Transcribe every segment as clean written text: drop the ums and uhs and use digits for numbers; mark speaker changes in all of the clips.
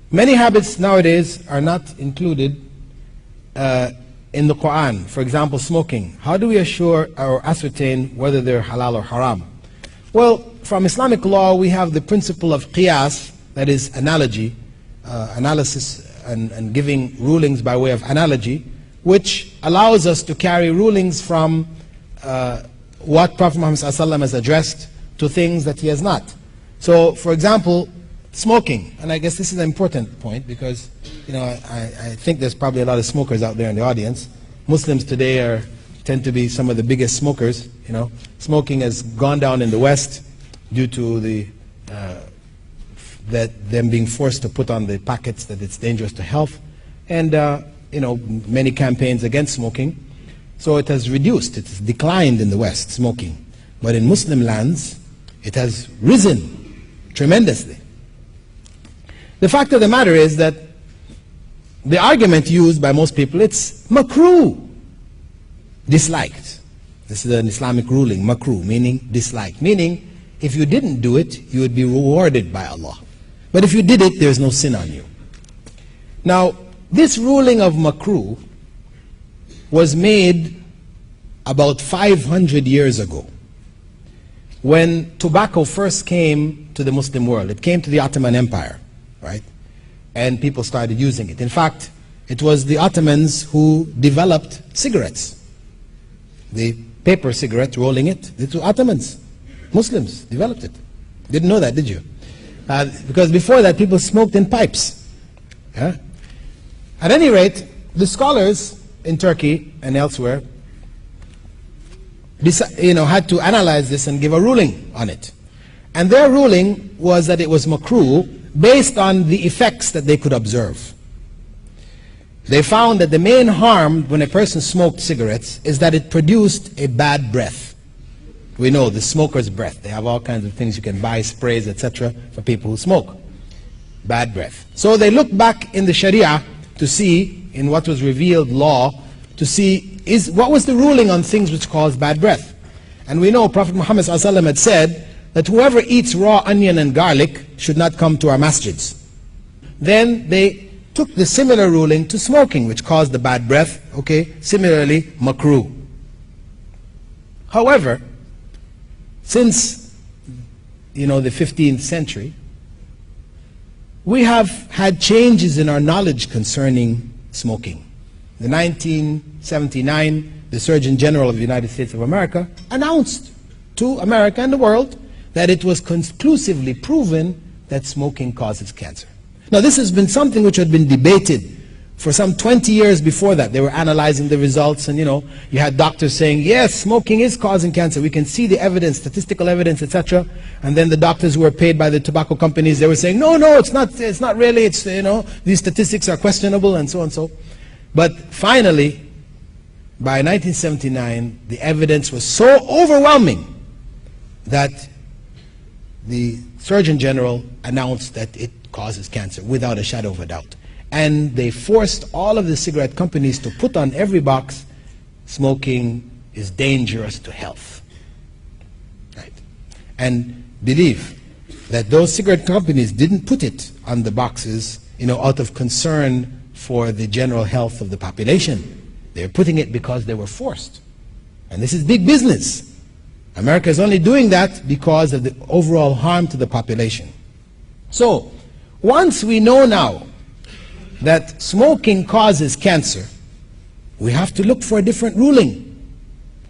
Speaker 1: Many habits nowadays are not included in the Quran. For example, smoking. How do we assure or ascertain whether they're halal or haram? Well, from Islamic law, we have the principle of qiyas, that is analogy, analysis and giving rulings by way of analogy, which allows us to carry rulings from what Prophet Muhammad ﷺ has addressed to things that he has not. So, for example, smoking, and I guess this is an important point because, you know, I think there's probably a lot of smokers out there in the audience. Muslims today tend to be some of the biggest smokers. You know, smoking has gone down in the West due to them being forced to put on the packets that it's dangerous to health, and you know, many campaigns against smoking. So it has reduced, it has declined in the West, smoking. But in Muslim lands, it has risen tremendously. The fact of the matter is that the argument used by most people, it's makruh, disliked. This is an Islamic ruling, makruh, meaning disliked. Meaning, if you didn't do it, you would be rewarded by Allah. But if you did it, there's no sin on you. Now, this ruling of makruh was made about 500 years ago, when tobacco first came to the Muslim world. It came to the Ottoman Empire, right? And people started using it. In fact, it was the Ottomans who developed cigarettes. The paper cigarette, rolling it, the two Ottomans, Muslims, developed it. Didn't know that, did you? Because before that, people smoked in pipes. Yeah? At any rate, the scholars in Turkey and elsewhere had to analyze this and give a ruling on it. And their ruling was that it was makruh based on the effects that they could observe. They found that the main harm when a person smoked cigarettes is that it produced a bad breath. We know the smoker's breath. They have all kinds of things you can buy, sprays, etc. for people who smoke. Bad breath. So they looked back in the Sharia to see, in what was revealed law, to see what was the ruling on things which cause bad breath. And we know Prophet Muhammad ﷺ had said that whoever eats raw onion and garlic should not come to our masjids. Then they took the similar ruling to smoking, which caused the bad breath. Okay, similarly, makruh. However, since, you know, the 15th century, we have had changes in our knowledge concerning smoking. In 1979, the Surgeon General of the United States of America announced to America and the world that it was conclusively proven that smoking causes cancer. Now, this has been something which had been debated for some 20 years before that. They were analyzing the results, and you had doctors saying, yes, smoking is causing cancer. We can see the evidence, statistical evidence, etc. And then the doctors who were paid by the tobacco companies, they were saying, no, it's not really, these statistics are questionable, and so and so. But finally, by 1979, the evidence was so overwhelming that the Surgeon General announced that it causes cancer without a shadow of a doubt. And they forced all of the cigarette companies to put on every box, smoking is dangerous to health. Right? And believe that those cigarette companies didn't put it on the boxes, out of concern for the general health of the population. They were putting it because they were forced. And this is big business. America is only doing that because of the overall harm to the population. So, once we know now that smoking causes cancer, we have to look for a different ruling.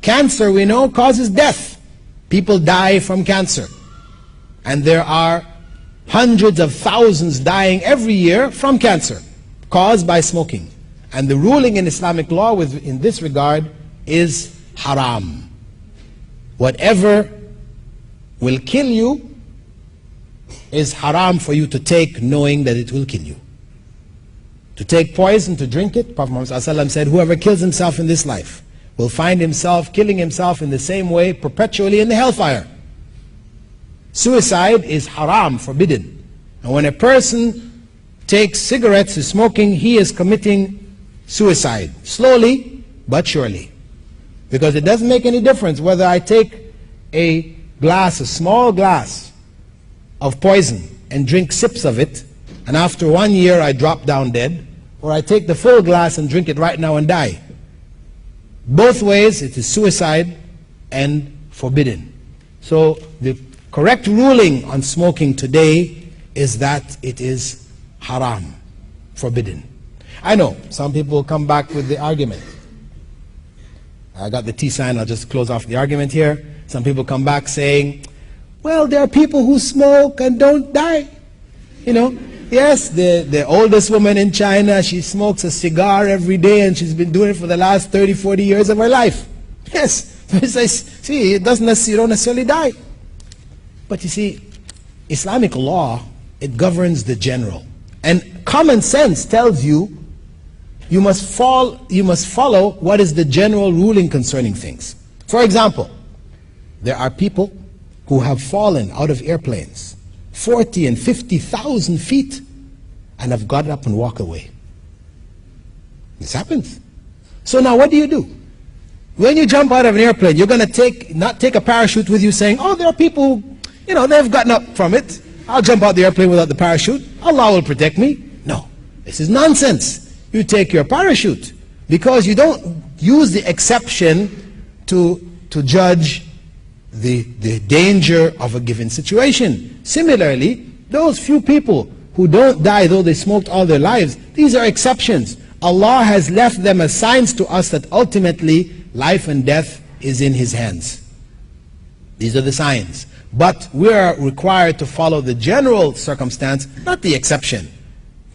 Speaker 1: Cancer, we know, causes death. People die from cancer. And there are hundreds of thousands dying every year from cancer caused by smoking. And the ruling in Islamic law in this regard is haram. Whatever will kill you is haram for you to take, knowing that it will kill you. To take poison, to drink it, Prophet Muhammad ﷺ said, whoever kills himself in this life will find himself killing himself in the same way perpetually in the hellfire. Suicide is haram, forbidden. And when a person takes cigarettes, is smoking, he is committing suicide, slowly but surely. Because it doesn't make any difference whether I take a small glass of poison and drink sips of it, and after 1 year I drop down dead, or I take the full glass and drink it right now and die. Both ways, it is suicide and forbidden. So the correct ruling on smoking today is that it is haram, forbidden. I know, some people will come back with the argument. I got the T sign, I'll just close off the argument here. Some people come back saying, well, there are people who smoke and don't die. You know, yes, the oldest woman in China, she smokes a cigar every day and she's been doing it for the last 30, 40 years of her life. Yes, see, you don't necessarily die. But you see, Islamic law, it governs the general. And common sense tells you, you must follow what is the general ruling concerning things. For example, there are people who have fallen out of airplanes 40 and 50,000 feet and have got up and walked away. This happens. So now what do? When you jump out of an airplane, you're going to not take a parachute with you saying, oh, there are people who, you know, they've gotten up from it. I'll jump out the airplane without the parachute. Allah will protect me. No, this is nonsense. You take your parachute because you don't use the exception to judge the danger of a given situation. Similarly, those few people who don't die though they smoked all their lives, these are exceptions. Allah has left them as signs to us that ultimately life and death is in His hands. These are the signs. But we are required to follow the general circumstance, not the exception.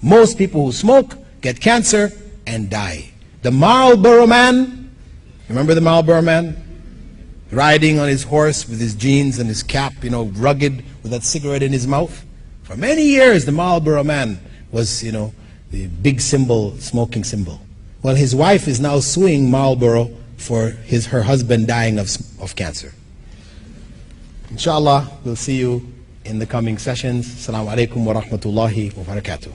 Speaker 1: Most people who smoke get cancer and die. The Marlboro man, remember the Marlboro man? Riding on his horse with his jeans and his cap, you know, rugged with that cigarette in his mouth. For many years the Marlboro man was, you know, the big symbol, smoking symbol. Well, his wife is now suing Marlboro for her husband dying of cancer. Inshallah, we'll see you in the coming sessions. Assalamu alaikum wa rahmatullahi wa barakatuh.